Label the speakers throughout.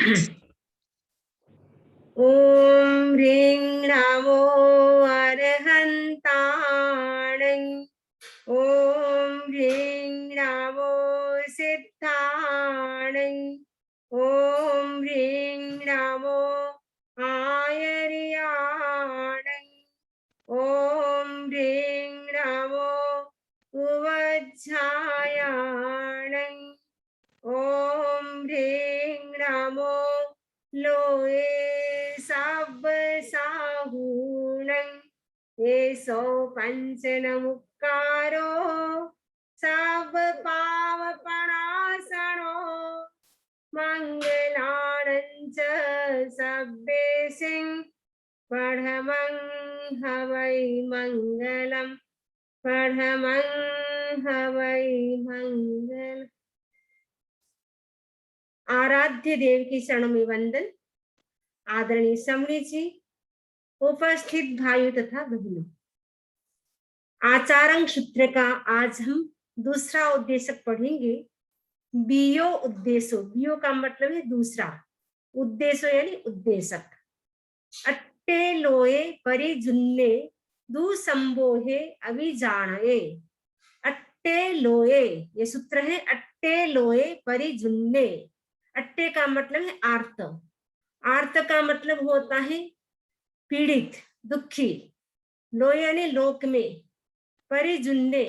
Speaker 1: ओम ह्रीं नमो अरहन्ताणं। ओम ह्रीं नमो सिद्धाणं। ओम ह्रीं नमो आयर्याणं। ओम ह्रीं नमो उवज्झायाणं। ओम ह्रीं नमो लोये साहुणं। एसो पंचनमुक्कारो सब पावपणासनो मंगलाणं च सब्बेसिं परमं हवै मंगलम्। परमं हवै मंगल। आराध्य देव की शरणों में वंदन। आदरणीय समणी जी, उपस्थित भाइयों तथा बहनों, आचारंग सूत्र का आज हम दूसरा उद्देश्य पढ़ेंगे। बियो उद्देश्य। बियो का मतलब है दूसरा, उद्देश्य यानी उद्देशक। अट्टे लोए परि जुन्ने दू संबोहे अभिजानये। अट्टे लोए, ये सूत्र है। अट्टे लोए परि जुन्ने। अट्टे का मतलब है आर्त। आर्त का मतलब होता है पीड़ित, दुखी। लोए यानी लोक में। परिजुन्ने,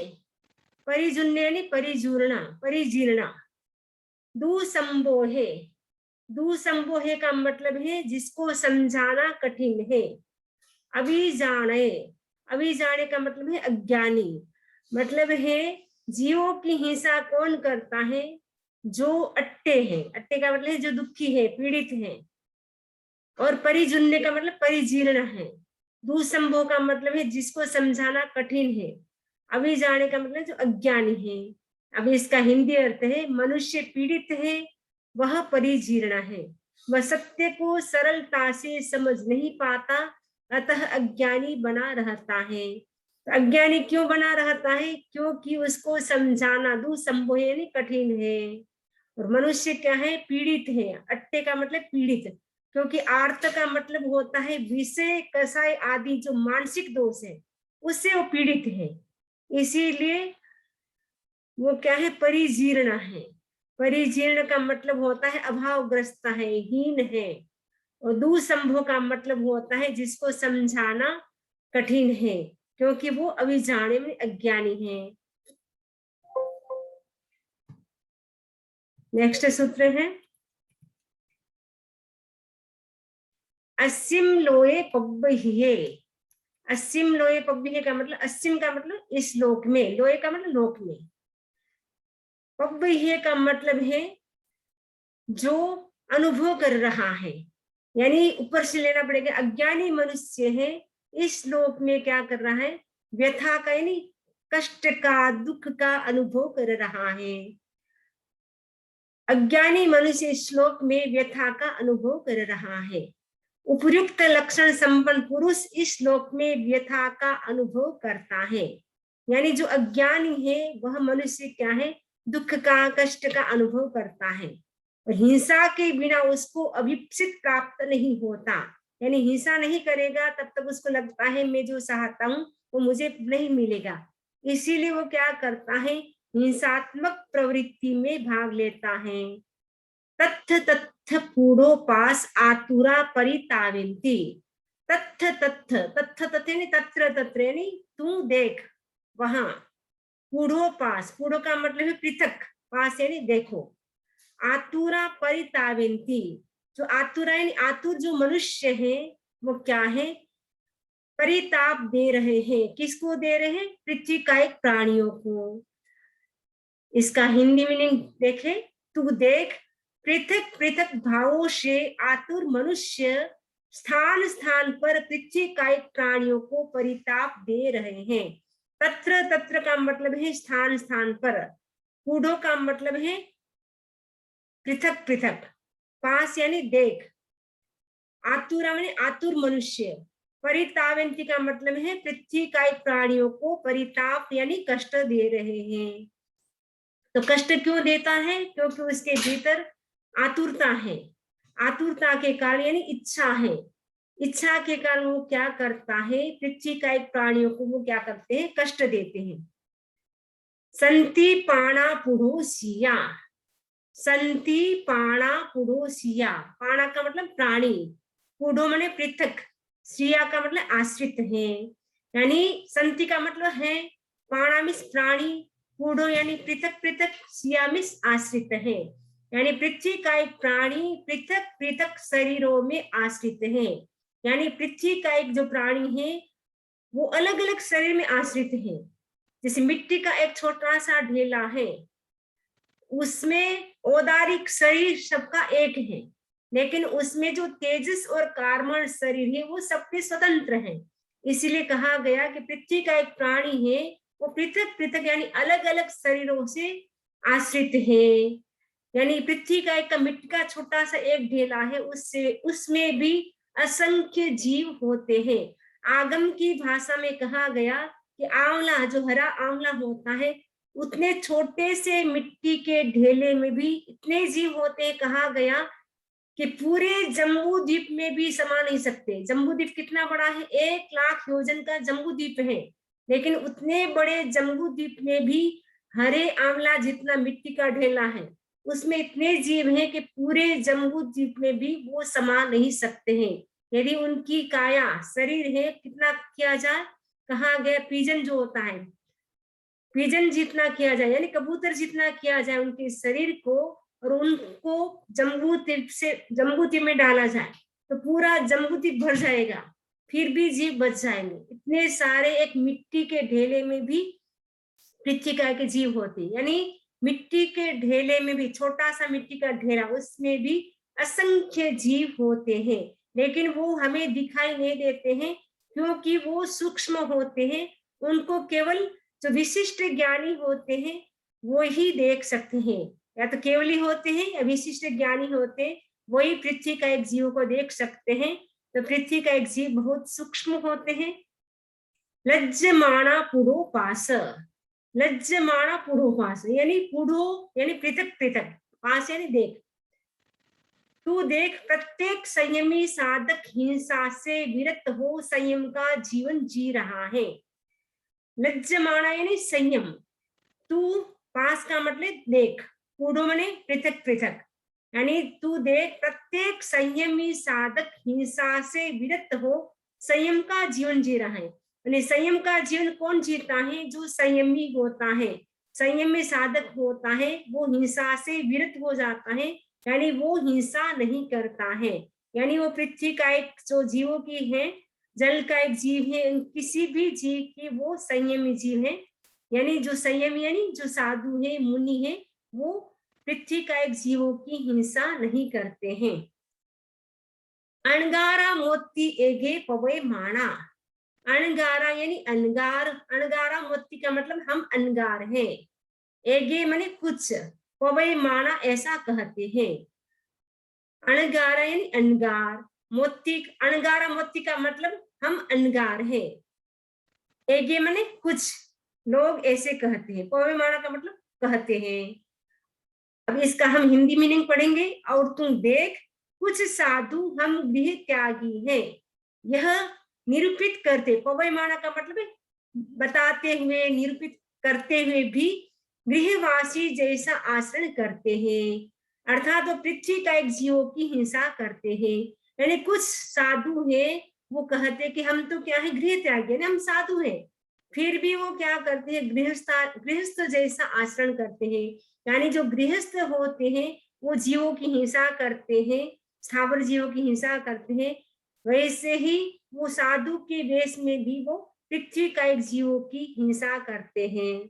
Speaker 1: परिजुन्ने यानी परिजूर्णा, परिजीर्णा। दू संबोहे, दू संबोहे का मतलब है जिसको समझाना कठिन है। अभी जाने, अभी जाने का मतलब है अज्ञानी। मतलब है जीवों की हिंसा कौन करता है? जो अट्टे हैं। अट्टे का मतलब है जो दुखी है, पीड़ित है। और परिजुन्ने का मतलब परिजीर्ण है। दुसंभव का मतलब है जिसको समझाना कठिन है। अभी जाने का मतलब जो अज्ञानी है। अभी इसका हिंदी अर्थ है मनुष्य पीड़ित है, वह परिजीर्ण है। वह सत्य को सरलता से समझ नहीं पाता, अतः अज्ञानी बना रहता है। तो अज्ञानी क्यों बना रहता है? क्योंकि उसको समझाना दुसंभव यानी कठिन है। और मनुष्य क्या है? पीड़ित है। अट्टे का मतलब पीड़ित, क्योंकि आर्त का मतलब होता है विषय, कसाय आदि जो मानसिक दोष है उससे वो पीड़ित है। इसीलिए वो क्या है? परिजीर्ण है। परिजीर्ण का मतलब होता है अभावग्रस्त है, हीन है। और दुसंभव का मतलब होता है जिसको समझाना कठिन है, क्योंकि वो अभी जाने में अज्ञानी है। नेक्स्ट सूत्र है अस्सिम लोए पब्बहिये। अस्सिम लोए पब्बहिये का मतलब, अस्सिम का मतलब इस लोक में, लोए का मतलब लोक में, पब्बहिये का मतलब है जो अनुभव कर रहा है। यानी ऊपर से लेना पड़ेगा। अज्ञानी मनुष्य है, इस लोक में क्या कर रहा है? व्यथा का यानी कष्ट का, दुख का अनुभव कर रहा है। अज्ञानी मनुष्य इस श्लोक में व्यथा का अनुभव कर रहा है। उपयुक्त लक्षण संपन्न पुरुष इस श्लोक में व्यथा का अनुभव करता है। यानी जो अज्ञानी है वह मनुष्य क्या है? दुख का, कष्ट का अनुभव करता है। और हिंसा के बिना उसको अभिप्सित प्राप्त नहीं होता। यानी हिंसा नहीं करेगा तब तक उसको लगता है मैं जो चाहता हूँ वो मुझे नहीं मिलेगा। इसीलिए वो क्या करता है? हिंसात्मक प्रवृत्ति में भाग लेता है। तथ्य तथ्य पूर्वोपास आतुरा परिताविन्ति। तथ्य तथ्य, तथ्य तथ्य यानी तत्र तत्र यानी तू देख वहां। पूर्वोपास, पूर्व का मतलब है पृथक, पास यानी देखो। आतुरा परिताविन्ति, जो आतुरा यानी आतुर जो मनुष्य है वो क्या है? परिताप दे रहे हैं। किसको दे रहे हैं? पृथ्वी का एक प्राणियों को। इसका हिंदी मीनिंग देखे, तू देख पृथक पृथक भावों से आतुर मनुष्य स्थान स्थान पर पृथ्वी का एक प्राणियों को परिताप दे रहे हैं। तत्र तत्र का मतलब है स्थान स्थान पर। कूढ़ो का मतलब है पृथक पृथक, पास यानी देख। आतुरा यानी आतुर मनुष्य। परितावंती का मतलब है पृथ्वी का एक प्राणियों को परिताप यानी कष्ट दे रहे हैं। तो कष्ट क्यों देता है? क्योंकि उसके भीतर आतुरता है। आतुरता के कारण यानी इच्छा है, इच्छा के कारण वो क्या करता है, पृथ्वी का एक प्राणियों को वो क्या करते हैं, कष्ट देते हैं। संति पाणा पुरुषिया, संति पाणा पुरुषिया, पाणा का मतलब प्राणी, पुडो माने पृथक, सिया का मतलब आश्रित है, यानी संति का मतलब है, पाणा मीन्स प्राणी, पुडो यानी पृथक पृथक, सिया मीन्स आश्रित है, यानी पृथ्वी का एक प्राणी पृथक पृथक शरीरों में आश्रित है, यानी पृथ्वी का एक जो प्राणी है वो अलग अलग शरीर में आश्रित है। जैसे मिट्टी का एक छोटा सा ढेला है, उसमें औदारिक शरीर सबका एक है, लेकिन उसमें जो तेजस और कार्बन शरीर है वो सबके स्वतंत्र हैं। इसीलिए कहा गया कि पृथ्वी का एक प्राणी है वो पृथक पृथक यानी अलग अलग शरीरों से आश्रित है। यानी पृथ्वी का एक मिट्टी का छोटा सा एक ढेला है, उससे उसमें भी असंख्य जीव होते हैं। आगम की भाषा में कहा गया कि आंवला, जो हरा आंवला होता है, उतने छोटे से मिट्टी के ढेले में भी इतने जीव होते हैं। कहा गया कि पूरे जम्बू द्वीप में भी समा नहीं सकते। जम्बू द्वीप कितना बड़ा है, 1,00,000 योजन का जम्बू द्वीप है, लेकिन उतने बड़े जम्बू द्वीप में भी हरे आंवला जितना मिट्टी का ढेला है, उसमें इतने जीव हैं कि पूरे जम्बू द्वीप में भी वो समा नहीं सकते हैं। यदि उनकी काया शरीर है कितना किया जाए, कहा गया पिजन जो होता है, पिजन जितना किया जाए यानी कबूतर जितना किया जाए उनके शरीर को, और उनको जम्बू द्वीप में डाला जाए तो पूरा जम्बू द्वीप भर जाएगा, फिर भी जीव बच जाएंगे। इतने सारे एक मिट्टी के ढेले में भी पृथ्वी का के जीव होते, यानी मिट्टी के ढेले में भी, छोटा सा मिट्टी का ढेला, उसमें भी असंख्य जीव होते हैं, लेकिन वो हमें दिखाई नहीं देते हैं क्योंकि वो सूक्ष्म होते हैं। उनको केवल जो विशिष्ट ज्ञानी होते हैं वो ही देख सकते हैं, या तो केवली होते हैं या विशिष्ट ज्ञानी होते हैं, वही पृथ्वी का एक जीव को देख सकते हैं। तो पृथ्वी का एक जीव बहुत सूक्ष्म होते हैं। लज्जमाणा पुरोपास, लज्जमाणा पुरोपास यानी पुरो यानी पृथक पृथक, पास यानी देख। तू देख प्रत्येक संयमी साधक हिंसा से विरत हो संयम का जीवन जी रहा है। लज्जमाणा यानी संयम, तू पास का मतलब देख, पुडो माने पृथक पृथक, यानी तू देख प्रत्येक संयमी साधक हिंसा से विरत हो संयम का जीवन जी रहा है। यानी संयम का जीवन कौन जीता है, जो संयमी होता है, संयमी साधक होता है, वो हिंसा से विरत हो जाता है, यानी वो हिंसा नहीं करता है। यानी वो पृथ्वी का एक जो जीवों की है, जल का एक जीव है, किसी भी जीव की वो संयमी जीव है, यानी जो संयमी यानी जो साधु है, मुनि है, वो पृथ्वी का एक जीवों की हिंसा नहीं करते हैं। अणगारा मोती एगे पवे माणा, अणगारा यानी अनगार, अणगारा मोती का मतलब हम अनगार हैं, एगे माने कुछ, पवे माणा ऐसा कहते हैं। अणगारा यानी अनगार, मोती, अणगारा मोती का मतलब हम अनगार हैं, एगे माने कुछ लोग ऐसे कहते हैं, पवे माणा का मतलब कहते हैं। अब इसका हम हिंदी मीनिंग पढ़ेंगे। और तुम देख कुछ साधु हम गृह त्यागी हैं, यह निरूपित करते, पवयमाना का मतलब है बताते हुए, निरूपित करते हुए भी गृहवासी जैसा आचरण करते हैं, अर्थात तो पृथ्वी का एक जीवों की हिंसा करते हैं। यानी कुछ साधु है वो कहते कि हम तो क्या है गृह त्यागी, हम साधु हैं, फिर भी वो क्या करते हैं, गृहस्थ जैसा आचरण करते हैं। यानी जो गृहस्थ होते हैं वो जीवों की हिंसा करते हैं, स्थावर जीवों की हिंसा करते हैं, वैसे ही वो साधु के वेश में भी वो पृथ्वी का एक जीवों की हिंसा करते हैं।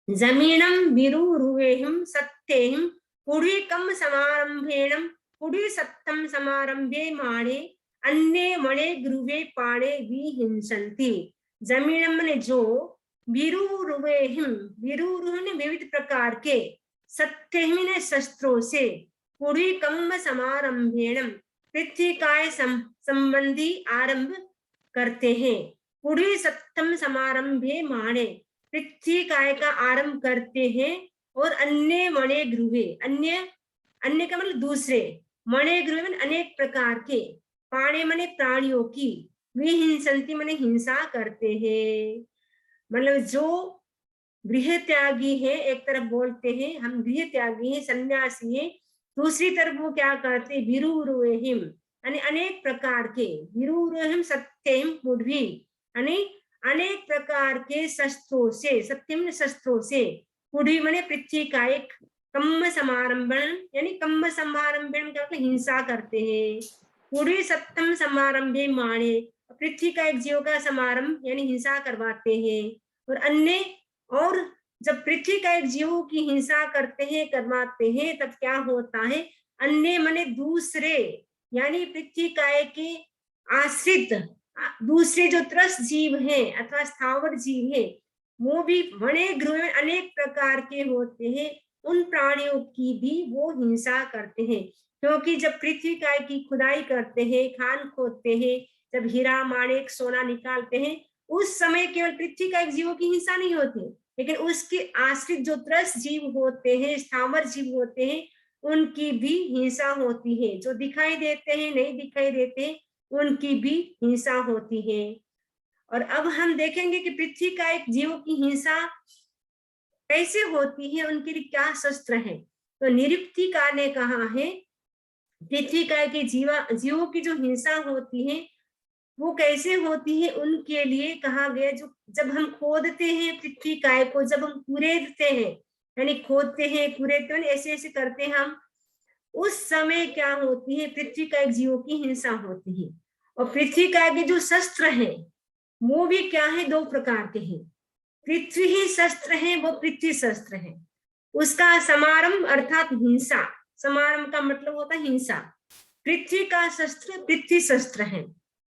Speaker 1: जमीनम विरुरुवेहम सत्येहम पुरीकम समारंभेणम पुरी सत्तम समारंभे माणे अन्य मणे ग्रुवे पाणे विहिंसन्ति। जमीनम ने जो, विरुरुवेहम, विरुरुह ने विविध प्रकार के, सत्येहम ने शस्त्रों से, पुरीकम समारंभेणम पृथ्वी काय संबंधी आरंभ करते हैं, पुरी सत्तम समारंभे माणे पृथ्वी काय का आरंभ करते हैं, और अन्य मणे ग्रुवे, अन्य अन्य का मतलब दूसरे, मणे गृह अनेक प्रकार के, प्राणी मने प्राणियों की, विहिंसन्ति मने हिंसा करते हैं। मतलब जो गृह त्यागी है, एक तरफ बोलते हैं हम गृह त्यागी है, सन्यासी है, दूसरी तरफ वो क्या करते, विरुरुहिम यानी अनेक प्रकार के, विरुरुहिम सत्यम पुढवी यानी अनेक प्रकार के शस्त्रों से, सत्यम शस्त्रों से, पुढवी माने पृथ्वी का एक कम्म समारंभन यानी कम्म समारंभन करके हिंसा करते हैं। पुढवी सप्तम समारंभे माणे, पृथ्वी का एक जीव का समारंभ यानी हिंसा करवाते हैं। और अन्य, और जब पृथ्वी का एक जीव की हिंसा करते हैं, करवाते हैं, तब क्या होता है, अन्य माने दूसरे यानी पृथ्वी काय के आश्रित दूसरे जो त्रस्त जीव हैं अथवा स्थावर जीव है, वो भी वने गृह अनेक प्रकार के होते हैं, उन प्राणियों की भी वो हिंसा करते हैं। क्योंकि जब पृथ्वी काय की खुदाई करते हैं, खान खोदते हैं, जब हीरा माणिक सोना निकालते हैं, उस समय केवल पृथ्वी का एक जीवों की हिंसा नहीं होती, लेकिन उसके आश्रित जो त्रस्त जीव होते हैं, स्थावर जीव होते हैं, उनकी भी हिंसा होती है। जो दिखाई देते हैं, नहीं दिखाई देते, उनकी भी हिंसा होती है। और अब हम देखेंगे कि पृथ्वी का एक जीव की हिंसा कैसे होती है, उनके लिए क्या शस्त्र है। तो निरुक्तिकार ने कहा है, पृथ्वी का के जीवों की जो हिंसा होती है वो कैसे होती है, उनके लिए कहा गया, जो जब हम खोदते हैं पृथ्वी काय को, जब हम कुरेदते हैं यानी खोदते हैं, कुरेदते हैं, ऐसे ऐसे करते हैं हम, उस समय क्या होती है, पृथ्वी का एक जीवों की हिंसा होती है। और पृथ्वी काय के जो शस्त्र हैं वो भी क्या है, दो प्रकार के हैं। पृथ्वी ही शस्त्र है, वो पृथ्वी शस्त्र है, उसका समारंभ अर्थात हिंसा, समारंभ का मतलब होता है हिंसा। पृथ्वी का शस्त्र पृथ्वी शस्त्र है,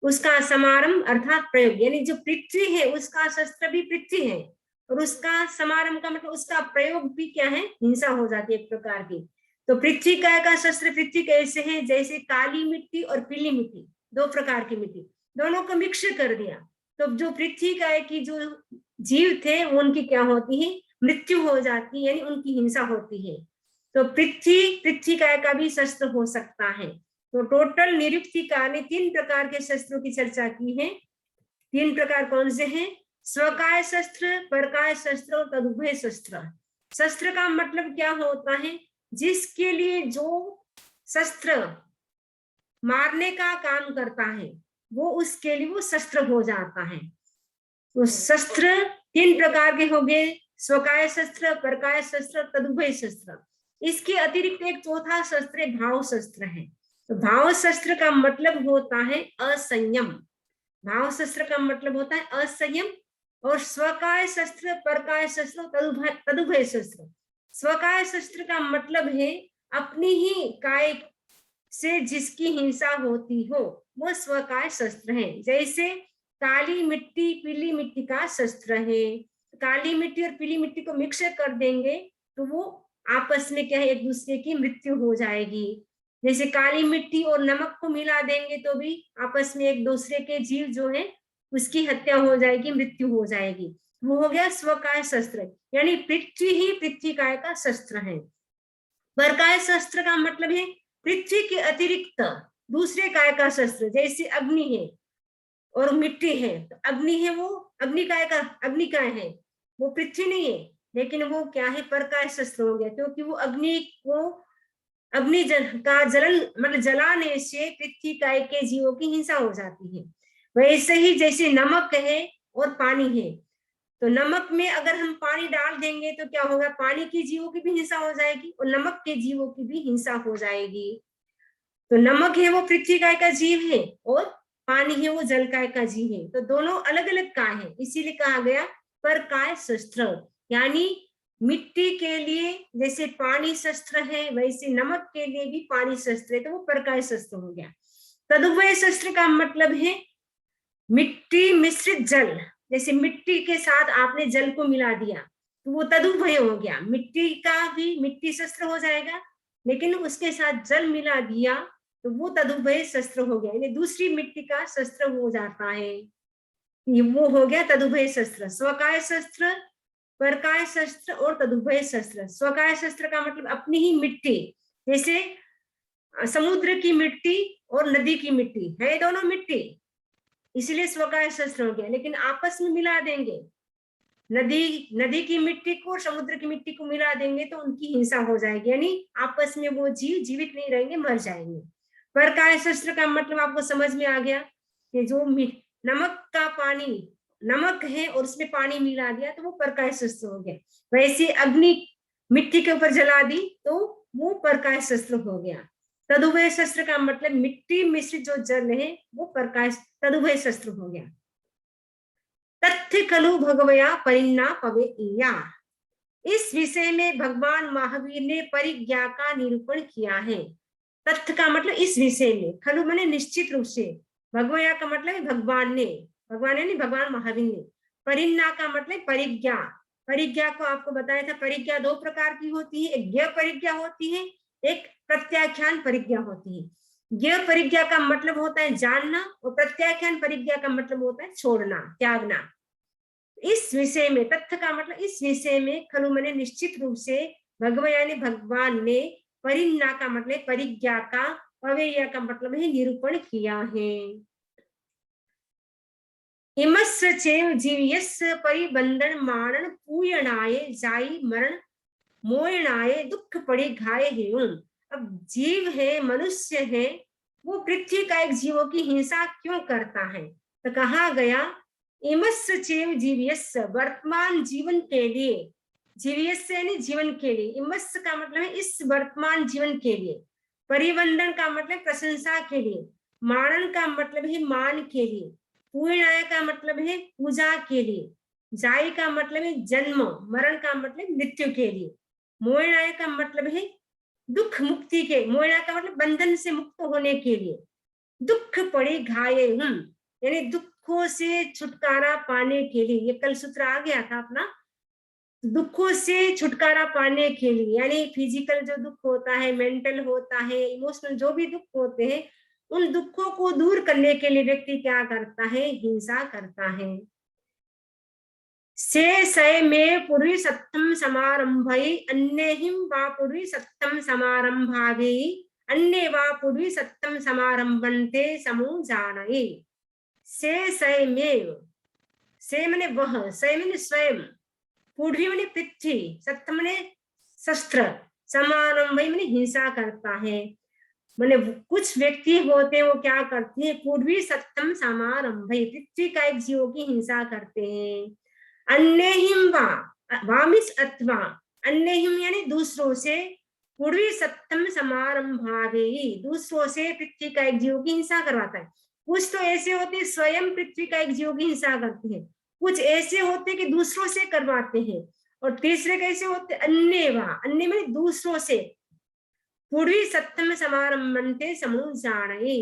Speaker 1: उसका समारंभ अर्थात प्रयोग, यानी जो पृथ्वी है उसका शस्त्र भी पृथ्वी है, और उसका समारंभ का मतलब उसका प्रयोग भी क्या है, हिंसा हो जाती है एक प्रकार की। तो पृथ्वी का शस्त्र पृथ्वी कैसे है, जैसे काली मिट्टी और पीली मिट्टी, दो प्रकार की मिट्टी, दोनों को मिक्स कर दिया, तो जो पृथ्वी काय की जो जीव थे वो उनकी क्या होती है, मृत्यु हो जाती है, यानी उनकी हिंसा होती है। तो पृथ्वी काय का भी शस्त्र हो सकता है। तो टोटल निरुक्तिकार ने 3 प्रकार के शस्त्रों की चर्चा की है। 3 प्रकार कौन से हैं, स्वकाय शस्त्र, परकाय शस्त्र और तदुभय शस्त्र। शस्त्र का मतलब क्या होता है, जिसके लिए जो शस्त्र मारने का काम करता है वो उसके लिए वो शस्त्र हो जाता है। तो शस्त्र 3 प्रकार के हो गए, स्वकाय शस्त्र, परकाय शस्त्र, तदुभय शस्त्र। इसके अतिरिक्त एक चौथा शस्त्र भाव शस्त्र है। तो भाव शस्त्र का मतलब होता है असंयम, भाव शस्त्र का मतलब होता है असंयम। और स्वकाय शस्त्र, परकाय शस्त्र, तदुभय शस्त्र। स्वकाय शस्त्र का मतलब है अपनी ही काय से जिसकी हिंसा होती हो, वो स्वकाय शस्त्र है। जैसे काली मिट्टी पीली मिट्टी का शस्त्र है, काली मिट्टी और पीली मिट्टी को मिक्स कर देंगे तो वो आपस में क्या है, एक दूसरे की मृत्यु हो जाएगी। जैसे काली मिट्टी और नमक को मिला देंगे तो भी आपस में एक दूसरे के जीव जो है उसकी हत्या हो जाएगी, मृत्यु हो जाएगी। वो हो गया स्वकाय शस्त्र, यानी पृथ्वी ही पृथ्वी काय का शस्त्र है। परकाय शस्त्र का मतलब है पृथ्वी के अतिरिक्त दूसरे काय का शस्त्र, जैसे अग्नि है और मिट्टी है। तो अग्नि है वो अग्नि काय है, वो पृथ्वी नहीं है, लेकिन वो क्या है, परकाय शस्त्र हो गया, क्योंकि वो अग्नि को अग्नि का जलन मतलब जलाने से पृथ्वी काय के जीवों की हिंसा हो जाती है। वैसे ही जैसे नमक है और पानी है, तो नमक में अगर हम पानी डाल देंगे तो क्या होगा, पानी के जीवों की भी हिंसा हो जाएगी और नमक के जीवों की भी हिंसा हो जाएगी। तो नमक है वो पृथ्वी काय का जीव है और पानी है वो जल काय का जीव है, तो दोनों अलग अलग काय है, इसीलिए कहा गया परकाय शस्त्र। यानी मिट्टी के लिए जैसे पानी शस्त्र है, वैसे नमक के लिए भी पानी शस्त्र है, तो वो परकाय शस्त्र हो गया। तदुभय शस्त्र का मतलब है मिट्टी मिश्रित जल, जैसे मिट्टी के साथ आपने जल को मिला दिया तो वो तदुभय हो गया, मिट्टी का भी मिट्टी शस्त्र हो जाएगा, लेकिन उसके साथ जल मिला दिया तो वो तदुभय शस्त्र हो गया, यानी दूसरी मिट्टी का शस्त्र हो जाता है, ये वो हो गया तदुभय शस्त्र। स्वकाय शस्त्र, परकाय शस्त्र और तदुभय शस्त्र। स्वकाय शस्त्र का मतलब अपनी ही मिट्टी, जैसे समुद्र की मिट्टी और नदी की मिट्टी है, दोनों मिट्टी, इसलिए स्वकाय शस्त्र हो गया। लेकिन आपस में मिला देंगे, नदी की मिट्टी को और समुद्र की मिट्टी को मिला देंगे तो उनकी हिंसा हो जाएगी, यानी आपस में वो जीव जीवित नहीं रहेंगे, मर जाएंगे। परकाय शस्त्र का मतलब आपको समझ में आ गया कि जो नमक का पानी, नमक है और उसमें पानी मिला दिया तो वो परकाय शस्त्र हो गया। वैसे अग्नि मिट्टी के ऊपर जला दी तो वो परकाय शस्त्र हो गया। तदुभय शस्त्र का मतलब मिट्टी मिश्रित जो जल है वो परकाय तदुभय शस्त्र हो गया। तथ्य खलु भगवया परिज्ञा पवेया, इस विषय में भगवान महावीर ने परिज्ञा का निरूपण किया है। तथ्य का मतलब इस विषय में, खलु माने निश्चित रूप से, भगवया का मतलब भगवान ने, भगवान ने नहीं, भगवान महावीर ने। परिज्ञा का मतलब परिज्ञा, परिज्ञा को आपको बताया था, परिज्ञा दो प्रकार की होती है, एक ज्ञ परिज्ञा होती है, एक प्रत्याख्यान परिज्ञा होती है। ज्ञ परिज्ञा का मतलब होता है जानना और प्रत्याख्यान परिज्ञा का मतलब होता है छोड़ना, त्यागना। इस विषय में, तथ्य का मतलब इस विषय में, खलु मैंने निश्चित रूप से, भगवया ने भगवान ने, परिज्ञा का मतलब परिज्ञा का, पवेया का मतलब है निरूपण किया है। इमस्य चैव जीवस्य परिबंधन मारण पूयणाय जाई मरण मोयणाय दुख पड़े घाय है। अब जीव है, मनुष्य है, वो पृथ्वी का एक जीवों की हिंसा क्यों करता है? तो कहा गया इमस्य चैव जीवस्य, वर्तमान जीवन के लिए, जीवस्य यानी जीवन के लिए, इमस्य का मतलब है इस वर्तमान जीवन के लिए, परिवंदन का मतलब प्रशंसा के लिए, मानन का मतलब है मान के लिए, पूर्णाय का मतलब है पूजा के लिए, जाय का मतलब है जन्म, मरण का मतलब मृत्यु के लिए, मोयणाय का मतलब है दुख मुक्ति के, मोयणा का मतलब बंधन से मुक्त होने के लिए, दुख पड़े घाये यानी दुखों से छुटकारा पाने के लिए। ये कल सूत्र आ गया था अपना, दुखों से छुटकारा पाने के लिए, यानी फिजिकल जो दुख होता है, मेंटल होता है, इमोशनल जो भी दुख होते हैं, उन दुखों को दूर करने के लिए व्यक्ति क्या करता है? हिंसा करता है। से सय में पूर्वी सत्तम समारंभई अन्य वा पूर्वी सत्तम समारंभागे अन्य वा पूर्वी सत्तम समारंभन्ते समूह जानई। से सय में, से मने वह, सय मने स्वयं, पूर्वी मने पृथ्वी, सत्तम मने शस्त्र, समारंभई मने हिंसा करता है। मैंने कुछ व्यक्ति होते हैं वो क्या करते हैं? पूर्वी सत्तम समारंभ, पृथ्वी का एक जीवों की हिंसा करते हैं। अन्य हिम वामिस अथवा, अन्य हिम यानी दूसरों से, पूर्वी सत्तम समारंभावे, दूसरों से पृथ्वी का एक जीव की हिंसा करवाता है। कुछ तो ऐसे होते हैं स्वयं पृथ्वी का एक जीव की हिंसा करते हैं, कुछ ऐसे होते हैं कि दूसरों से करवाते हैं, और तीसरे कैसे होते? अन्य वा, अन्य माने दूसरों से, पूर्वी सप्तम समारंभन्ते समूह जाने,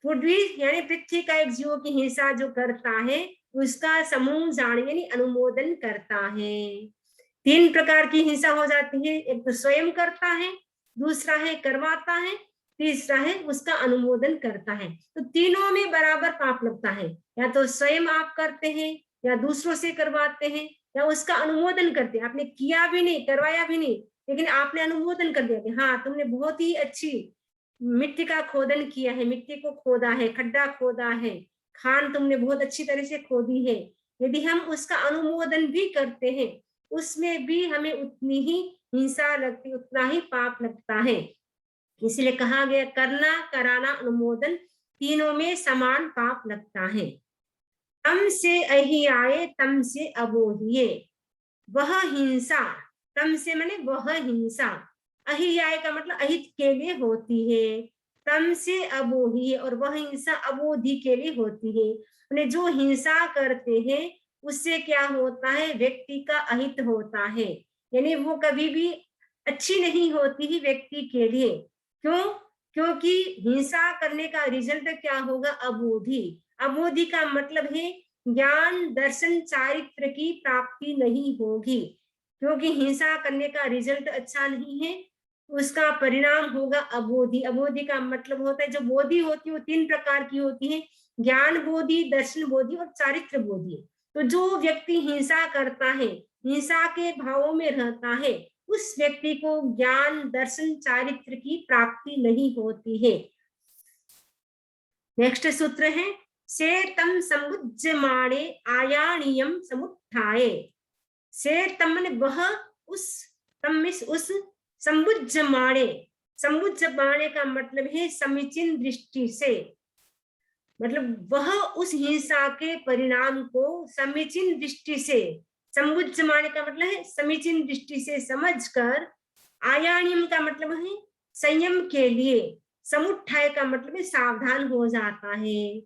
Speaker 1: पूर्वी यानी पृथ्वी का एक जीव की हिंसा जो करता है उसका समूह जाने यानी अनुमोदन करता है। तीन प्रकार की हिंसा हो जाती है, एक तो स्वयं करता है, दूसरा है करवाता है, तीसरा है उसका अनुमोदन करता है। तो तीनों में बराबर पाप लगता है, या तो स्वयं आप करते हैं, या दूसरों से करवाते हैं, या उसका अनुमोदन करते हैं। आपने किया भी नहीं, करवाया भी नहीं, लेकिन आपने अनुमोदन कर दिया कि हाँ तुमने बहुत ही अच्छी मिट्टी का खोदन किया है, मिट्टी को खोदा है, खड्डा खोदा है, खान तुमने बहुत अच्छी तरह से खोदी है। यदि हम उसका अनुमोदन भी करते हैं उसमें भी हमें उतनी ही हिंसा लगती, उतना ही पाप लगता है। इसलिए कहा गया करना, कराना, अनुमोदन तीनों में समान पाप लगता है। तम से अहि आए तम से अबोहिए, वह हिंसा, तम से माने वह हिंसा, अहियाय का मतलब अहित के लिए होती है, तम से अबोही, और वह हिंसा अबोधि के लिए होती है। माने जो हिंसा करते हैं उससे क्या होता है? व्यक्ति का अहित होता है, यानी वो कभी भी अच्छी नहीं होती ही व्यक्ति के लिए। क्यों? क्योंकि हिंसा करने का रिजल्ट क्या होगा? अबोधि। अबोधि का मतलब है ज्ञान, दर्शन, चारित्र की प्राप्ति नहीं होगी, क्योंकि हिंसा करने का रिजल्ट अच्छा नहीं है, उसका परिणाम होगा अबोधि। अबोधि का मतलब होता है जो बोधि होती है वो तीन प्रकार की होती है, ज्ञान बोधि, दर्शन बोधि और चारित्र बोधि। तो जो व्यक्ति हिंसा करता है, हिंसा के भावों में रहता है, उस व्यक्ति को ज्ञान दर्शन चारित्र की प्राप्ति नहीं होती है। नेक्स्ट सूत्र है से तम समुज्जमाणे आयाणीयम समुत्थाये। से तम ने वह, उस, तम उस, समुज्जमाणे, समुज्जमाणे का मतलब है समीचीन दृष्टि से, मतलब वह उस हिंसा के परिणाम को समीचीन दृष्टि से, समुज्जमाणे का मतलब है समीचीन दृष्टि से समझकर, आयाणियम का मतलब है संयम के लिए, समुत्थाय का मतलब है सावधान हो जाता है।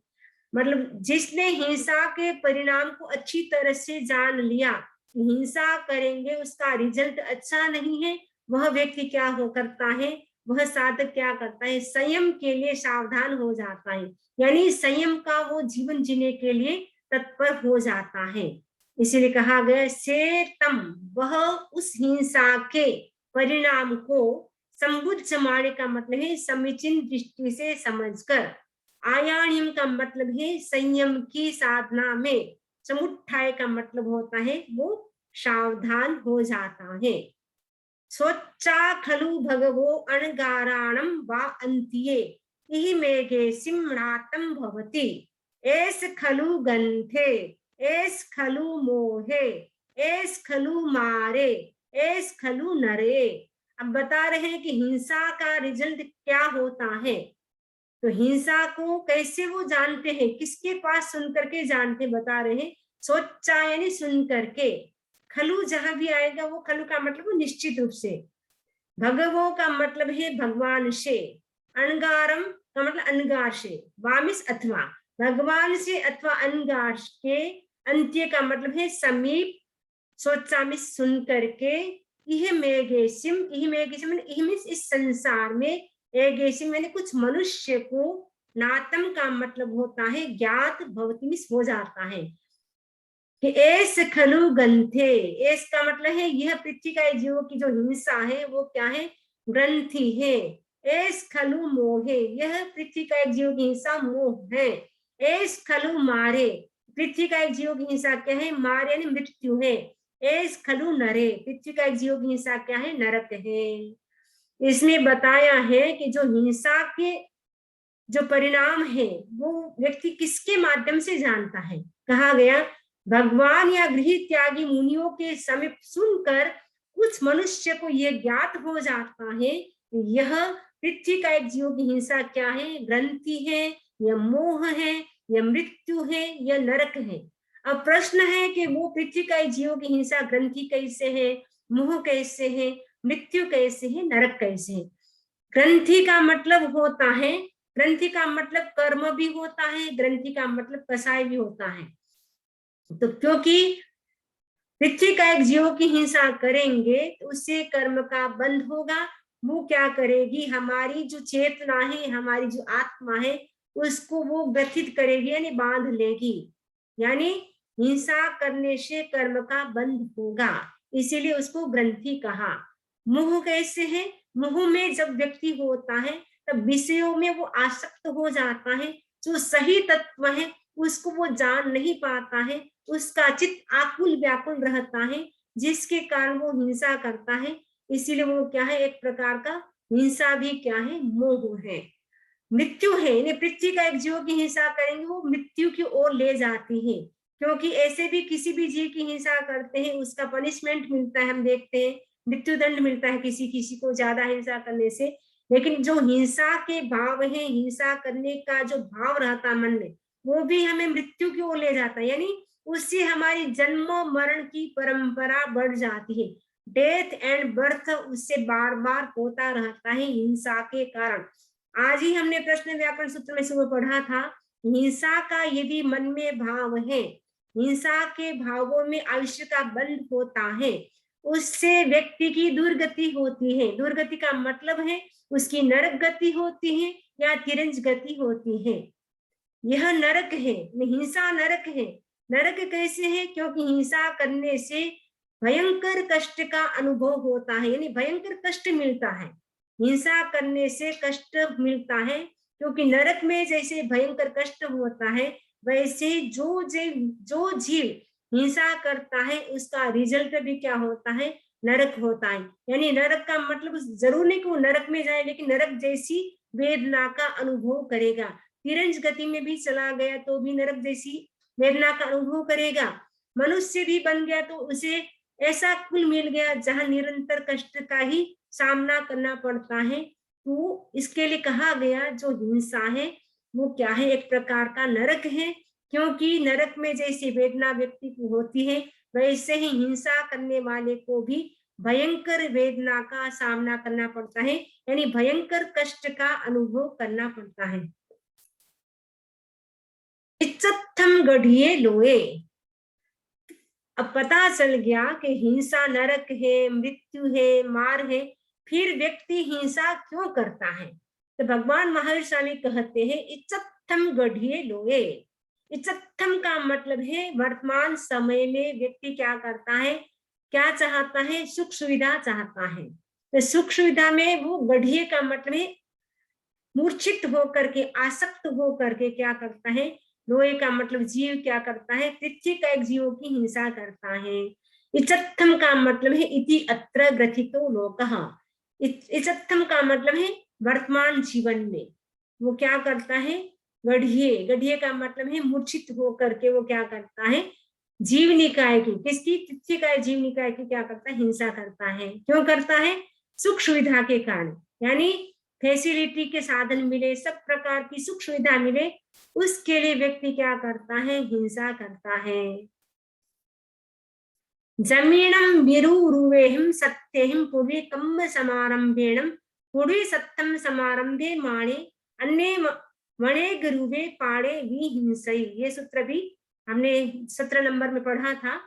Speaker 1: मतलब जिसने हिंसा के परिणाम को अच्छी तरह से जान लिया, हिंसा करेंगे उसका रिजल्ट अच्छा नहीं है, वह व्यक्ति क्या हो करता है, वह साधक क्या करता है, संयम के लिए सावधान हो जाता है, यानी संयम का वो जीवन जीने के लिए तत्पर हो जाता है। इसीलिए कहा गया से तम, वह उस हिंसा के परिणाम को संबुद्धमाणे का मतलब है समीचीन दृष्टि से समझकर, आयाणियम का मतलब है संयम की साधना में, समुत्थाय का मतलब होता है वो सावधान हो जाता है। सोच्चा खलु भगवो अणगाराणं वा अन्त्ये इहि मेघे सिंहातम भवति। एस खलु गंथे, एस खलु मोहे, एस खलु मारे, एस खलु नरे। अब बता रहे हैं कि हिंसा का रिजल्ट क्या होता है। तो हिंसा को कैसे वो जानते हैं, किसके पास सुन करके जानते, बता रहे हैं सोचा यानी सुन करके, खलु जहां भी आएगा वो खलु का मतलब निश्चित रूप से, भगवो का मतलब है भगवान से, अणगारम का मतलब अनगार से, वामिस अथवा, भगवान से अथवा अनगार के, अंत्य का मतलब है समीप, सोचा में सुन करके, यह मेघेसिम, यह मेघेसिम यह मीन्स इस संसार में, एगेसिम यानी कुछ मनुष्य को, नातम का मतलब होता है ज्ञात, भवति मीन्स हो जाता है कि एस खलु गंथे, एस का मतलब है यह पृथ्वी का जीवों की जो हिंसा है वो क्या है, ग्रंथि है। एस खलु मोहे, यह पृथ्वी का एक जीव की हिंसा मोह है। एस खलु मारे, पृथ्वी का एक जीव की हिंसा क्या है, मारे यानी मृत्यु है। एस खलु नरे, पृथ्वी का एक जीव की हिंसा क्या है, नरक है। इसमें बताया है कि जो हिंसा के जो परिणाम है वो व्यक्ति किसके माध्यम से जानता है, कहा गया भगवान या गृह त्यागी मुनियों के समीप सुनकर कुछ मनुष्य को यह ज्ञात हो जाता है यह पृथ्वी का एक जीव की हिंसा क्या है, ग्रंथि है, यह मोह है, यह मृत्यु है, यह नरक है। अब प्रश्न है कि वो पृथ्वी का एक जीव की हिंसा ग्रंथि कैसे है, मोह कैसे है, मृत्यु कैसे है, नरक कैसे है। ग्रंथि का मतलब होता है, ग्रंथि का मतलब कर्म भी होता है, ग्रंथि का मतलब कसाय भी होता है। तो क्योंकि पृथ्वी का एक जीव की हिंसा करेंगे तो उससे कर्म का बंध होगा, वो क्या करेगी, हमारी जो चेतना है, हमारी जो आत्मा है उसको वो ग्रथित करेगी यानी बांध लेगी, यानी हिंसा करने से कर्म का बंध होगा, इसीलिए उसको ग्रंथि कहा। मोह कैसे है, मोह में जब व्यक्ति होता है तब विषयों में वो आसक्त हो जाता है, जो सही तत्व है उसको वो जान नहीं पाता है, उसका चित्त आकुल व्याकुल रहता है, जिसके कारण वो हिंसा करता है। इसीलिए वो क्या है, एक प्रकार का हिंसा भी क्या है, मोह है। मृत्यु है, पृथ्वी का एक जीव की हिंसा करेंगे वो मृत्यु की ओर ले जाती है, क्योंकि ऐसे भी किसी भी जीव की हिंसा करते हैं उसका पनिशमेंट मिलता है, हम देखते हैं मृत्यु दंड मिलता है किसी किसी को ज्यादा हिंसा करने से। लेकिन जो हिंसा के भाव है, हिंसा करने का जो भाव रहता है मन में, वो भी हमें मृत्यु की ओर ले जाता है, यानी उससे हमारी जन्म मरण की परंपरा बढ़ जाती है, डेथ एंड बर्थ उससे बार बार होता रहता है हिंसा के कारण। आज ही हमने प्रश्न व्याकरण सूत्र में सुबह पढ़ा था, हिंसा का यदि मन में भाव है, हिंसा के भावों में आयुष्य का बंध होता है, उससे व्यक्ति की दुर्गति होती है। दुर्गति का मतलब है उसकी नरक गति होती है या तिरंज गति होती है। यह नरक है, हिंसा नरक है। नरक कैसे है, क्योंकि हिंसा करने से भयंकर कष्ट का अनुभव होता है, यानी भयंकर कष्ट मिलता है, हिंसा करने से कष्ट मिलता है। क्योंकि नरक में जैसे भयंकर कष्ट होता है, वैसे जो जीव हिंसा करता है उसका रिजल्ट भी क्या होता है, नरक होता है। यानी नरक का मतलब जरूर नहीं कि वो नरक में जाए, लेकिन नरक जैसी वेदना का अनुभव करेगा। तिरंज गति में भी चला गया तो भी नरक जैसी वेदना का अनुभव करेगा। मनुष्य भी बन गया तो उसे ऐसा कुल मिल गया जहां निरंतर कष्ट का ही सामना करना पड़ता है। तो इसके लिए कहा गया जो हिंसा है वो क्या है, एक प्रकार का नरक है। क्योंकि नरक में जैसी वेदना व्यक्ति को होती है, वैसे ही हिंसा करने वाले को भी भयंकर वेदना का सामना करना पड़ता है, यानी भयंकर कष्ट का अनुभव करना पड़ता है। इज्जतम गढ़िए लोए। अब पता चल गया कि हिंसा नरक है, मृत्यु है, मार है, फिर व्यक्ति हिंसा क्यों करता है? तो भगवान महावीर स्वामी कहते हैं इज्जतम गढ़िए लोए। इज्जतम का मतलब है वर्तमान समय में व्यक्ति क्या करता है, क्या चाहता है, सुख सुविधा चाहता है। तो सुख सुविधा में वो गढ़िए का मतलब है मूर्छित होकर के, आसक्त होकर के क्या करता है, लोहे का मतलब जीव क्या करता है, पृथ्वी का एक जीव की हिंसा करता है। इचत्थम का मतलब है इति अत्र ग्रथितो लोकः। इचत्थम का मतलब है वर्तमान जीवन में वो क्या करता है, गढ़िए, गढ़िए का मतलब है मूर्छित होकर के वो क्या करता है, जीव निकाय की, किसकी, पृथ्वी का जीव निकाय की क्या करता है, हिंसा करता है। क्यों करता है, सुख सुविधा के कारण, यानी फैसिलिटी के साधन मिले, सब प्रकार की सुख सुविधा मिले, उसके लिए व्यक्ति क्या करता है, हिंसा करता है। जमीनम विरुरुवेहम सत्यहम पुरी कम्म समारंभेणम पुरी सत्यम समारंभे माणे अन्य मणे गुरुवे पाड़े विहिंसई। ये सूत्र भी हमने 17 नंबर में पढ़ा था।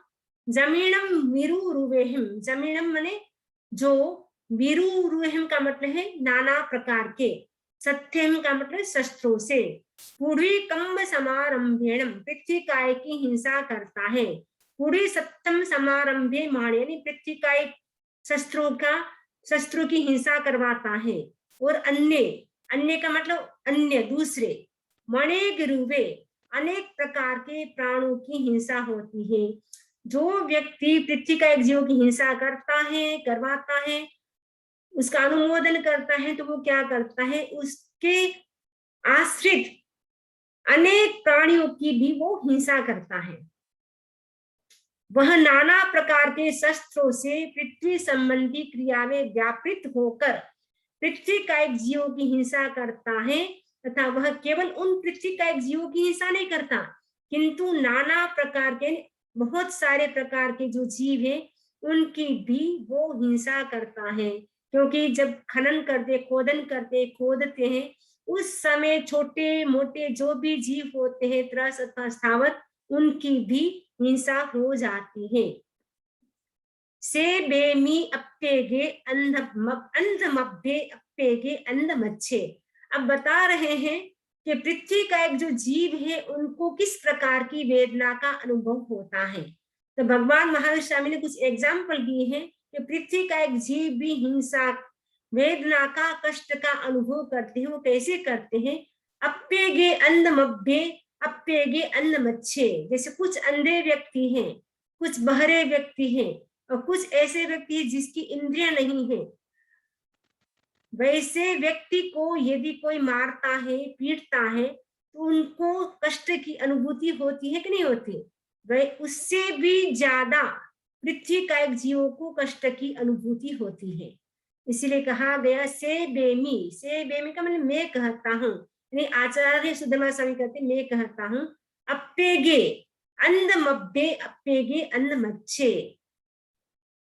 Speaker 1: जमीनम विरुरुवेहम, जमीनम माने जो, विरुरुवेहम का मतलब है नाना प्रकार के, सत्यम का मतलब शस्त्रों से, पूर्वी कम्ब समारंभेणम पृथ्वी काय की हिंसा करता है, पूरी सप्तम समारंभे माणे यानी पृथ्वी का एक शस्त्रों की हिंसा करवाता है। और अन्य, अन्य का मतलब अन्य दूसरे, मणे गुरुवे अनेक प्रकार के प्राणों की हिंसा होती है। जो व्यक्ति पृथ्वी का एक जीव की हिंसा करता है, करवाता है, उसका अनुमोदन करता है, तो वो क्या करता है, उसके आश्रित अनेक प्राणियों की भी वो हिंसा करता है। वह नाना प्रकार के शस्त्रों से पृथ्वी संबंधी क्रिया में व्यापृत होकर पृथ्वी का एक जीव की हिंसा करता है, तथा वह केवल उन पृथ्वी का एक जीव की हिंसा नहीं करता, किंतु नाना प्रकार के, बहुत सारे प्रकार के जो जीव हैं उनकी भी वो हिंसा करता है। क्योंकि जब खनन करते, खोदन करते, खोदते हैं, उस समय छोटे मोटे जो भी जीव होते हैं, त्रस अथवा स्थावर, उनकी भी हिंसा हो जाती है। से बेमी अप्पेगे अंधमभ्ये अप्पेगे अंधमच्छे। अब बता रहे हैं कि पृथ्वी का एक जो जीव है उनको किस प्रकार की वेदना का अनुभव होता है। तो भगवान महावीर स्वामी ने कुछ एग्जाम्पल दिए हैं कि पृथ्वी का एक जीव भी हिंसा, वेदना का, कष्ट का अनुभव करते हैं। वो कैसे करते हैं, अप्पेगे अंधमभ्ये अप्पेगे अंधमच्छे। जैसे कुछ अंधे व्यक्ति हैं, कुछ बहरे व्यक्ति हैं, और कुछ ऐसे व्यक्ति हैं जिसकी इंद्रियां नहीं है। वैसे व्यक्ति को यदि कोई मारता है, पीटता है, तो उनको कष्ट की अनुभूति होती है कि नहीं होती। वह उससे भी ज्यादा पृथ्वी का एक जीव को कष्ट की अनुभूति होती है। इसीलिए कहा गया से बेमी, से बेमी का मतलब मैं कहता हूँ, यानी आचार्य सुधर्मा स्वामी कहते मैं कहता हूँ, अप्पेगे अंधमभ्ये अप्पेगे अंधमच्छे।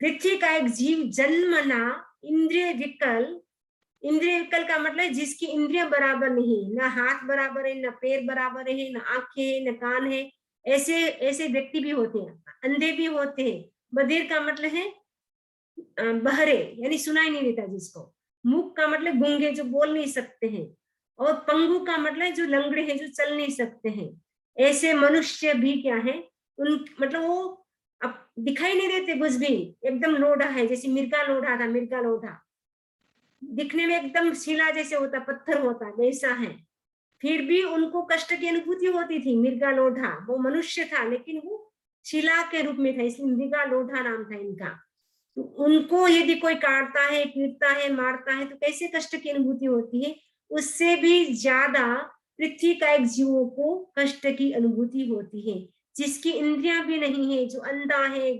Speaker 1: पृथ्वी का एक जीव जन्मना इंद्रिय विकल, इंद्रिय विकल का मतलब जिसकी इंद्रियां बराबर नहीं, ना हाथ बराबर है, ना पैर बराबर है, ना आंखें है, ना कान है, ऐसे ऐसे व्यक्ति भी होते हैं। अंधे भी होते हैं। बधिर का मतलब है बहरे, यानी सुनाई नहीं देता जिसको। मूक का मतलब गूंगे, जो बोल नहीं सकते हैं। और पंगु का मतलब जो लंगड़े हैं, जो चल नहीं सकते हैं। ऐसे मनुष्य भी क्या है, उन मतलब वो अब दिखाई नहीं देते कुछ भी, एकदम लोढ़ा है, जैसे मिर्गा लोढ़ा था, मिर्गा लोढ़ा दिखने में एकदम शिला जैसे होता, पत्थर होता, वैसा है। फिर भी उनको कष्ट की अनुभूति होती थी। मिर्गा लोढ़ा वो मनुष्य था, लेकिन वो शिला के रूप में था, इसलिए मृगा लोढ़ा नाम था इनका। तो उनको यदि कोई काटता है, पीटता है, मारता है तो कैसे कष्ट की अनुभूति होती है, उससे भी ज्यादा पृथ्वी का एक जीवों को कष्ट की अनुभूति होती है। जिसकी इंद्रियां भी नहीं है, जो अंधा है,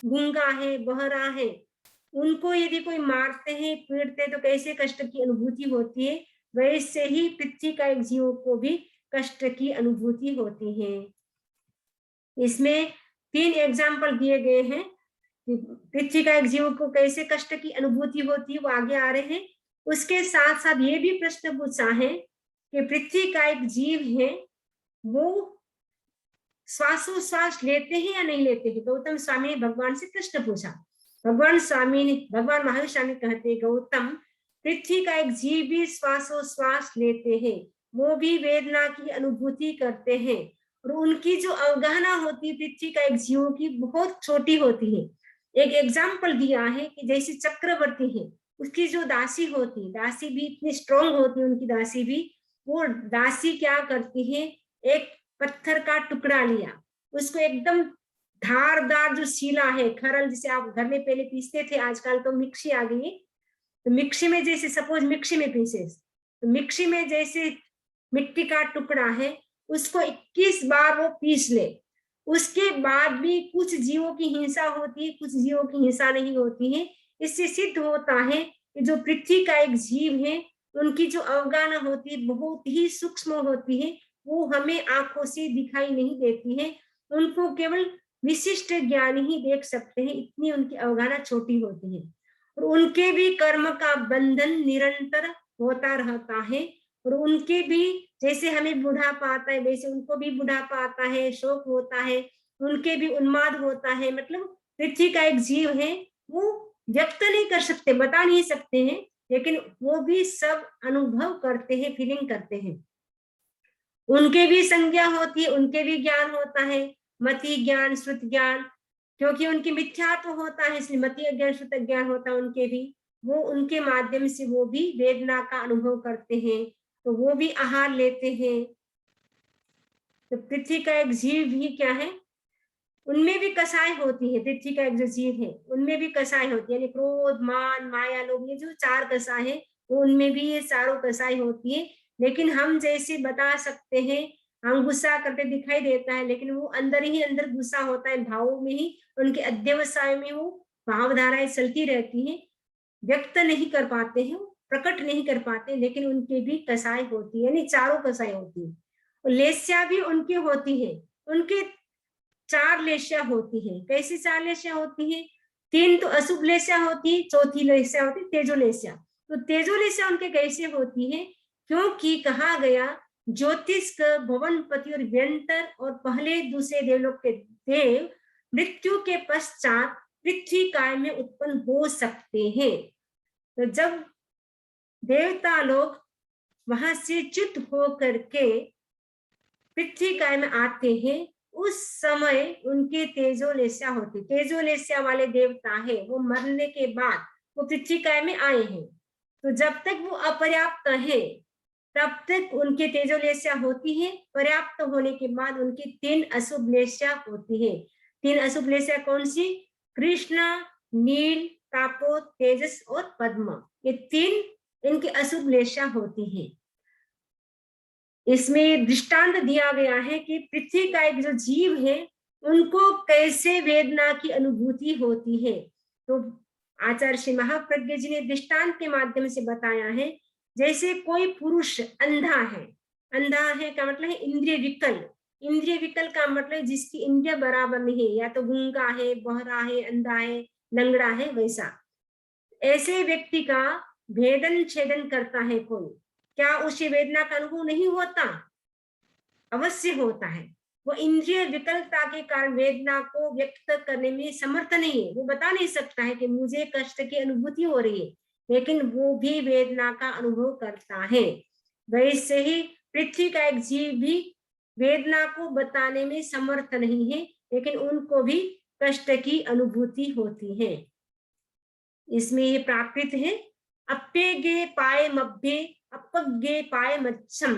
Speaker 1: गूंगा है, बहरा है, उनको यदि कोई मारते हैं, पीटते हैं तो कैसे कष्ट की अनुभूति होती है, वैसे ही पृथ्वी का एक जीवों को भी कष्ट की अनुभूति होती है। इसमें 3 एग्जाम्पल दिए गए हैं। पृथ्वी का एक जीव को कैसे कष्ट की अनुभूति होती है वो आगे आ रहे हैं। उसके साथ साथ ये भी प्रश्न पूछा है कि पृथ्वी का एक जीव है, वो श्वासोश्वास लेते हैं या नहीं लेते हैं। गौतम स्वामी ने भगवान से प्रश्न पूछा। भगवान महावीर स्वामी कहते हैं, गौतम, पृथ्वी का एक जीव भी श्वासोश्वास लेते हैं, वो भी वेदना की अनुभूति करते हैं, और उनकी जो अवगाहना होती है पृथ्वी का एक जीव की बहुत छोटी होती है। एक एग्जाम्पल दिया है कि जैसे चक्रवर्ती है, उसकी जो दासी होती है, दासी भी इतनी स्ट्रॉन्ग होती है, उनकी दासी भी, वो दासी क्या करती है, एक पत्थर का टुकड़ा लिया, उसको एकदम धारदार जो सीला है, खरल जिसे आप घर में पहले पीसते थे, आजकल तो मिक्सी आ गई है, तो मिक्सी में जैसे सपोज मिक्सी में पीसे, तो मिक्सी में जैसे मिट्टी का टुकड़ा है, उसको 21 बार वो पीस ले, उसके बाद भी कुछ जीवों की हिंसा होती है, कुछ जीवों की हिंसा नहीं होती है। इससे सिद्ध होता है कि जो पृथ्वी का एक जीव है, उनकी जो अवगाहना होती है बहुत ही सूक्ष्म होती है, वो हमें आंखों से दिखाई नहीं देती है, उनको केवल विशिष्ट ज्ञान ही देख सकते हैं, इतनी उनकी अवगाहना छोटी होती है। और उनके भी कर्म का बंधन निरंतर होता रहता है, और उनके भी जैसे हमें बुढ़ापा आता है, वैसे उनको भी बुढ़ापा आता है, शोक होता है, उनके भी उन्माद होता है। मतलब पृथ्वी का एक जीव है, वो व्यक्त नहीं कर सकते, बता नहीं सकते हैं, लेकिन वो भी सब अनुभव करते हैं, फीलिंग करते हैं। उनके भी संज्ञा होती है, उनके भी ज्ञान होता है, मति ज्ञान, श्रुत ज्ञान, क्योंकि उनकी मिथ्यात्व होता है, इसलिए मति ज्ञान, श्रुत ज्ञान होता है उनके भी। वो उनके माध्यम से वो भी वेदना का अनुभव करते हैं, तो वो भी आहार लेते हैं। तो पृथ्वी का एक जीव भी क्या है, उनमें भी कसाई होती है। पृथ्वी का एक जो जीव है उनमें भी कसाई होती है, यानी क्रोध, मान, माया, लोभ, ये जो 4 कसाई है, वो उनमें भी ये चारों कसाई होती है। लेकिन हम जैसे बता सकते हैं, हम गुस्सा करते दिखाई देता है, लेकिन वो अंदर ही अंदर गुस्सा होता है, भावों में ही, उनके अध्यवसाय में वो भावधाराएं चलती रहती हैं, व्यक्त नहीं कर पाते हैं, प्रकट नहीं कर पाते, लेकिन उनके भी कसाई होती है, यानी चारों कसाई होती है। और लेस्या भी उनकी होती है, उनके 4 लेस्या होती है। कैसी 4 लेस्या होती है, 3 तो अशुभ लेस्या होती है, चौथी लेस्या होती है तेजो लेस्या। तो तेजो लेस्या उनके कैसे होती है, क्योंकि कहा गया ज्योतिष भवनपति और व्यंतर और पहले दूसरे देवलोक के देव मृत्यु के पश्चात पृथ्वी काय में उत्पन्न हो सकते हैं। तो जब देवता लोग वहां से च्युत होकर के पृथ्वी काय में आते हैं, उस समय उनके तेजोलेस्या होती, तेजोलेस्या वाले देवता है, वो मरने के बाद वो पृथ्वी काय में आए हैं। तो जब तक वो अपर्याप्त है तब तक उनके तेजोलेस्या होती है, पर्याप्त होने के बाद उनकी 3 अशुभ लेस्या होती है। 3 अशुभ लेस्या कौन सी, कृष्णा, नील, तापो, तेजस और पद्म, ये 3 इनकी अशुभ लेस्या होती है। इसमें दृष्टांत दिया गया है कि पृथ्वी का एक जो जीव है, उनको कैसे वेदना की अनुभूति होती है। तो आचार्य श्री महाप्रज्ञ जी ने दृष्टांत के माध्यम से बताया है, जैसे कोई पुरुष अंधा है, अंधा है का मतलब है इंद्रिय विकल, इंद्रिय विकल का मतलब जिसकी इंद्रिय बराबर नहीं है, या तो गूंगा है, बहरा है, अंधा है, लंगड़ा है, वैसा ऐसे व्यक्ति का भेदन छेदन करता है कोई, क्या उसे वेदना का अनुभव नहीं होता, अवश्य होता है। वो इंद्रिय विकलता के कारण वेदना को व्यक्त करने में समर्थ नहीं है, वो बता नहीं सकता है कि मुझे कष्ट की अनुभूति हो रही है, लेकिन वो भी वेदना का अनुभव करता है। वैसे ही पृथ्वी का एक जीव भी वेदना को बताने में समर्थ नहीं है, लेकिन उनको भी कष्ट की अनुभूति होती है। इसमें ये प्राकृत है, अप्पेगे पाए मब्बे अपगे पाए मच्छम,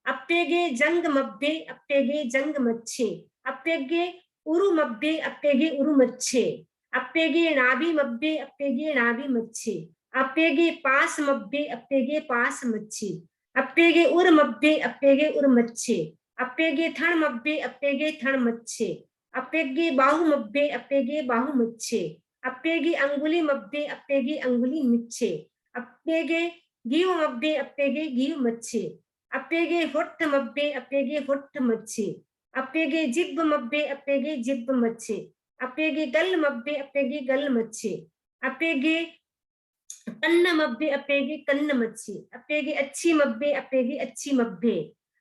Speaker 1: अप्पेगे जंग मब्बे अप्पेगे जंग मच्छे, अप्पेगे उरु मब्बे अप्पेगे उरु मच्छे। अप्पेगे नाभि मब्बे अप्पेगे नाभि मच्छे, अप्पेगे पास मब्बे अप्पेगे पास मच्छे, अप्पेगे उर मब्बे अप्पेगे उर मच्छे, अप्पेगे थण मब्बे अप्पेगे थण मच्छे, अप्पेगे बाहु मब्बे अप्पेगे बाहु मच्छे, अप्पेगे अंगुली मब्बे अप्पेगे अंगुली मिच्छे, अप्पेगे गीव मब्बे अप्पेगे गीव मच्छे, अप्पेगे ಹೊಟ್ಟ मब्बे अप्पेगे ಹೊಟ್ಟ मच्छे, अप्पेगे जिब्ब मब्बे अप्पेगे जिब्ब मच्छे, अप्पेगे गल मब्बे अप्पेगे गल मच्छे, अप्पेगे कन्न मब्बे अप्पेगे कन्न मच्छे, अप्पेगे अच्छी मब्बे अप्पेगे अच्छी मब्बे,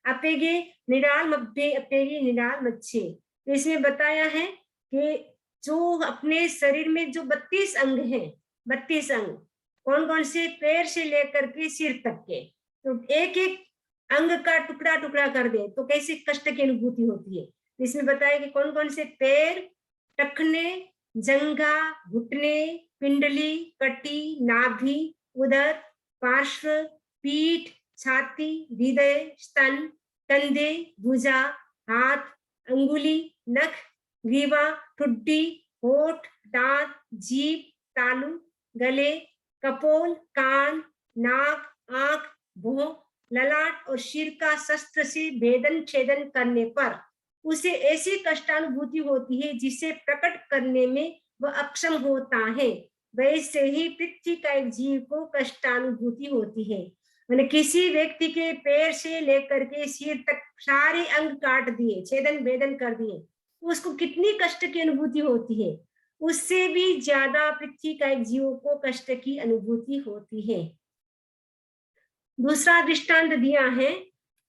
Speaker 1: अप्पेगे निराल मब्बे अप्पेगे निराल मच्छे। तो इसमें बताया है कि जो अपने शरीर में जो 32 अंग हैं, 32 अंग कौन कौन से, पैर से लेकर के सिर तक के, तो एक एक अंग का टुकड़ा टुकड़ा कर दे तो कैसे कष्ट की अनुभूति होती है। इसमें बताया कि कौन कौन से पैर, टखने, जंघा, घुटने, पिंडली, कटी, नाभि, उदर, पार्श्व, पीठ, छाती, हृदय, स्तन, कंधे, भुजा, हाथ, अंगुली, नख, ग्रीवा, ठुड्डी, होठ, दांत, जीभ, तालू, गले, कपोल, कान, नाक, आंख, भौं, ललाट और शिर का शस्त्र से भेदन छेदन करने पर उसे ऐसी कष्टानुभूति होती है जिसे प्रकट करने में वह अक्षम होता है। वैसे ही पृथ्वी का एक जीव को कष्टानुभूति होती है। मैंने किसी व्यक्ति के पैर से लेकर के सिर तक सारे अंग काट दिए, छेदन भेदन कर दिए, तो उसको कितनी कष्ट की अनुभूति होती है। उससे भी ज्यादा पृथ्वी का एक जीव को कष्ट की अनुभूति होती है। दूसरा दृष्टांत दिया है,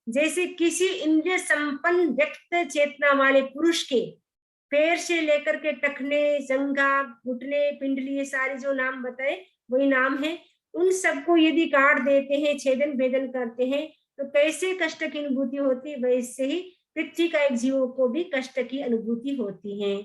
Speaker 1: जैसे किसी इंद्रिय संपन्न व्यक्त चेतना वाले पुरुष के पैर से लेकर के टखने, जंघा, घुटने, पिंडली, ये सारे जो नाम बताए वही नाम है, उन सबको यदि काट देते हैं, छेदन भेदन करते हैं, तो कैसे कष्ट की अनुभूति होती है, वैसे ही पृथ्वी का एक जीवों को भी कष्ट की अनुभूति होती है।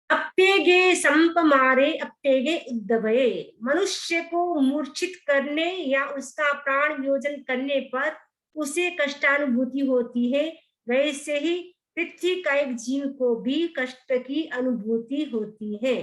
Speaker 1: अप्पेगे संप मारे अप्पेगे उद्दभये, मनुष्य को मूर्छित करने या उसका प्राण वियोजन करने पर उसे कष्टानुभूति होती है, वैसे ही पृथ्वी का एक जीव को भी कष्ट की अनुभूति होती है।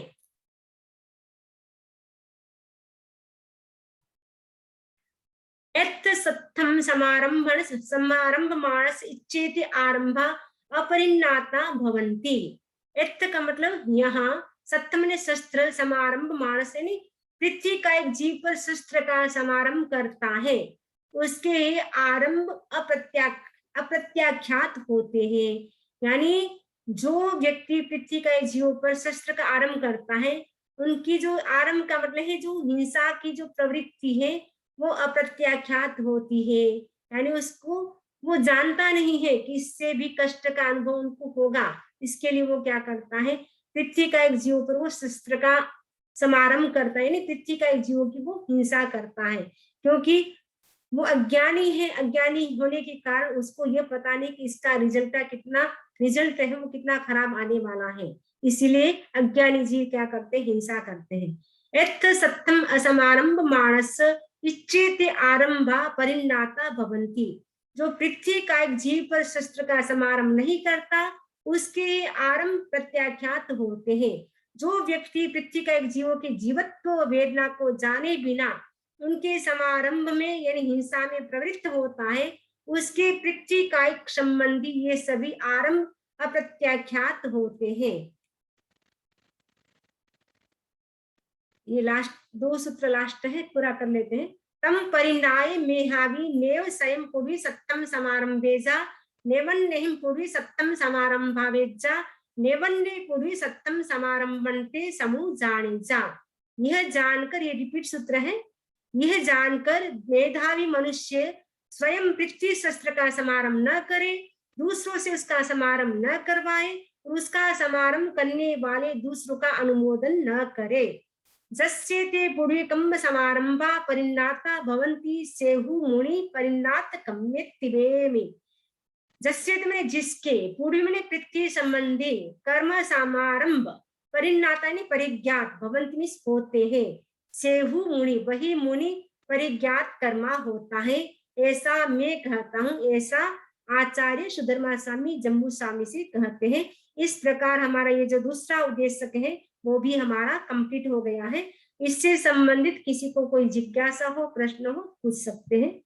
Speaker 1: यत् सत्थम समारंभण समारंभ मानस इच्छेति आरंभ अपरिणाता भवन्ति। यत् का मतलब यहाँ, सत्थम ने शस्त्र, समारंभ मानस यानी पृथ्वी का एक जीव पर शस्त्र का समारंभ करता है, उसके आरंभ अप्रत्याख्यात होते हैं। यानी जो व्यक्ति पृथ्वी का एक जीव पर शस्त्र का आरंभ करता है, उनकी जो आरंभ का मतलब है जो हिंसा की जो प्रवृत्ति है वो अप्रत्याख्यात होती है। यानी उसको वो जानता नहीं है कि इससे भी कष्ट का अनुभव उनको होगा, इसके लिए वो क्या करता है, पृथ्वी का एक जीव पर वो शस्त्र का समारंभ करता है, यानी पृथ्वी का एक जीव की वो हिंसा करता है, क्योंकि वो अज्ञानी है। अज्ञानी होने के कारण उसको ये पता नहीं कि इसका रिजल्ट है वो कितना खराब आने वाला है, इसीलिए अज्ञानी जीव क्या करते हैं, हिंसा करते हैं। यत् सत्थम असमारंभ मानस इच्छेते आरंभा परिणाता भवन्ति, जो पृथ्वी का एक जीव पर शस्त्र का समारंभ नहीं करता उसके आरंभ प्रत्याख्यात होते हैं। जो व्यक्ति पृथ्वी का एक जीवों के जीवत्व वेदना को जाने बिना उनके समारंभ में यानी हिंसा में प्रवृत्त होता है, उसके पृथ्वी का एक संबंधी ये सभी आरंभ अप्रत्याख्यात होते हैं। ये लास्ट 2 सूत्र लास्ट है, पूरा कर लेते हैं। तम परिणाय मेहावी नेव स्वयं पुरी सत्तम समारंभेजा नेवन्नेहिं पुरी सत्तम समारंभावेजा नेवन्ने पुरी सत्तम समारंभन्ते समूह जानेजा। यह जानकर, ये रिपीट सूत्र है, यह जानकर मेधावी मनुष्य स्वयं पृथ्वी शस्त्र का समारंभ न करे, दूसरों से उसका समारंभ न करवाए और उसका समारंभ करने वाले दूसरों का अनुमोदन न करे। जस्येते पूर्विकम्ब समारंभा परिणाता भवन्ति सेहु मुनि परिणात कम्येत्तिवेमि। जस्येते में जिसके, पूर्वी में पृथ्वी संबंधी, कर्म समारंभ, परिणाता यानी परिज्ञात, भवन्ति में होते हैं, सेहु मुनि वही मुनि परिज्ञात कर्मा होता है, ऐसा मैं कहता हूँ, ऐसा आचार्य सुधर्मा स्वामी जम्बू स्वामी से कहते हैं। इस प्रकार हमारा ये जो दूसरा उद्देश्य है वो भी हमारा कंप्लीट हो गया है। इससे संबंधित किसी को कोई जिज्ञासा हो, प्रश्न हो, पूछ सकते हैं।